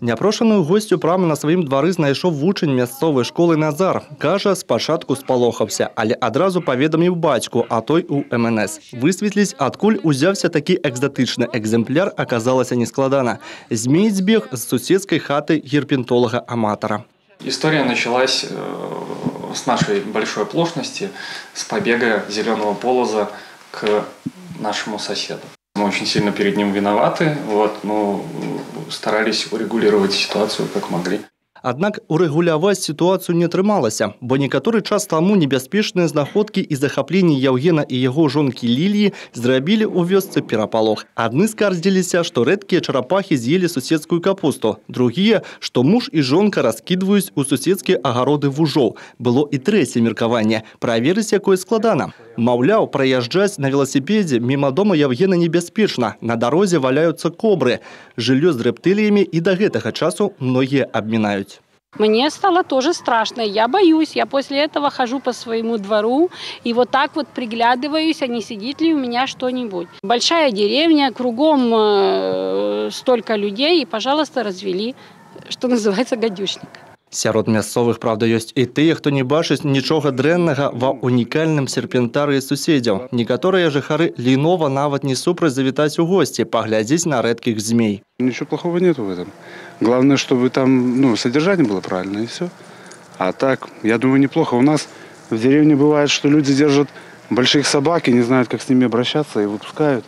Няпрошаную гостю прямо на сваім двары знайшов вучень мясцовай школы Назар. Кажа, спачатку спалохаўся, але адразу паведаміў бацьку, а той у МНС. Высветліць, адкуль узяўся такі экзатычны экземпляр, аказалася нескладана. Змей збег з суседскай хаты герпентолога-аматара. История началась с нашей большой оплошности, с побега зеленого полоза к нашему соседу. Мы очень сильно перед ним виноваты, но старались урегулировать ситуацию как могли. Аднак урэгуляваць сітуацыю не атрымалася, бо некаторы час таму небяспечныя знаходкі і захапленні Яўгена і яго жонкі Ліліі зрабілі ў вёсцы перапалох. Адны скардзіліся, што рэдкія чарапахі з'елі суседскую капусту, другія, што муж і жонка раскідваюць у суседскія агароды вужоў. Было і трэцяе меркаванне – праверыць, якое складана. Маўляў, праязджаць на веласіпедзе міма дома Яўгена небяспечна, на дарозе валяюцца кобры. Жыллё з рэптыліямі і да гэтага часу многія абмінаюць. Мне стало тоже страшно, я боюсь, я после этого хожу по своему двору и вот так вот приглядываюсь, а не сидит ли у меня что-нибудь. Большая деревня, кругом столько людей и, пожалуйста, развели, что называется, гадюшник. Сярод мясцовых, правда, ёсць і тыя, хто не бачыць нічога дрэннага ва унікальным серпентарыі суседзяў. Некаторыя жыхары лінова нават не супраць завітаць у гости, паглядзець на рэдкіх змей. Ничего плохого нету в этом. Главное, чтобы там содержание было правильное и все. А так, я думаю, неплохо. У нас в деревне бывает, что люди держат больших собак и не знают, как с ними обращаться, и выпускают.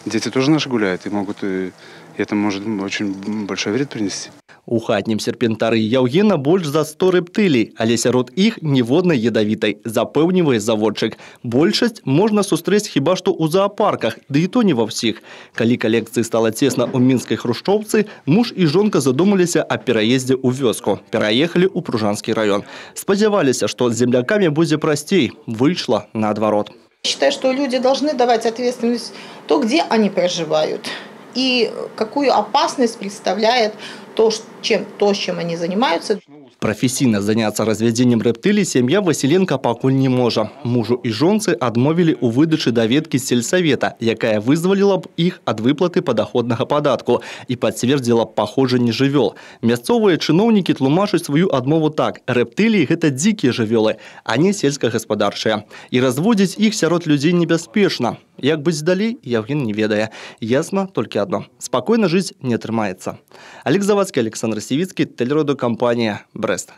Дети тоже наши гуляют, и могут, и это может очень большой вред принести. У хатнім серпентары Яўгена больш за 100 рэптылій, але сярод іх ніводнай ядавітай, запэўнівае заводчык. Большасць можна сустрэць хіба што ў заапарках, ды і то не ва ўсіх. Калі калекцыі стала цесна ў мінскай хрушчоўцы, муж і жонка задумаліся о пераездзе ў вёску. Пераехалі ў Пружанскі раён. Спадзяваліся, што з землякамі будзе прасцей. Выйшла наадварот. Считаю, что люди должны давать ответственность то, где они проживают, и какую опасность представляет то, с чем они занимаются. Професійна заняцца развядзеннем рэптылій сям'я Васіленка пакуль не можа. Мужу і жонцы адмовілі ў выдачы даведкі з сельсавета, якая вызваліла б іх ад выплаты падаходнага падатку і пацвердзіла б паходжанне жывёл. Мясцовыя чыноўнікі тлумачаць сваю адмову так: рэптыліі – гэта дзікія жывёлы, а не сельскагаспадарчыя. І разводзіць іх сярод людзей небяспечна. Як быць далей, Яўген не ведае. Ясна толькі адно – спакойна жыць не атрымаецца. Олег Завадскі, Александр Сівіцкі, тэлерадыёкампанія «Брест».